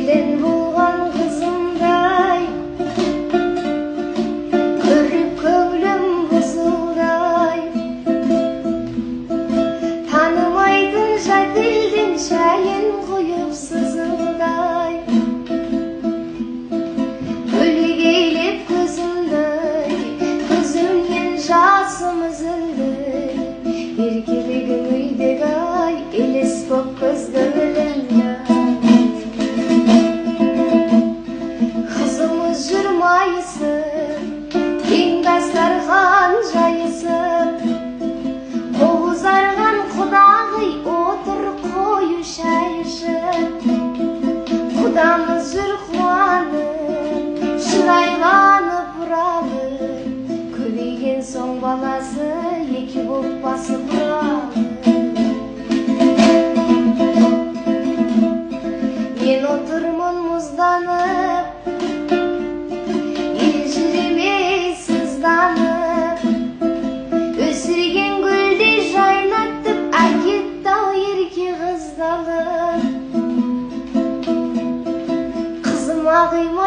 елден болған қызымдай, көріп көңлім бұзылдай, танымайтын жат елден шайын құйып сызылдай, көлегейлеп көзімдай, көзімнен жасым үзілді. Еркелігің үйдегі ай, елес боп көзді қызымыз жүр майысып, кең дастархан жайысып, қол ұзарған құдағи отыр қою шай ішіп. Құдамыз жүр қуанып, шырайланып бұралып, көбейген соң баласы екі боп басып ұралып. Мен отырмын мұзданып, ел жүремей сызданып, өсірген гүлдей жайнатып, әкетті-ау ерке қыздалып. Қызым ағайма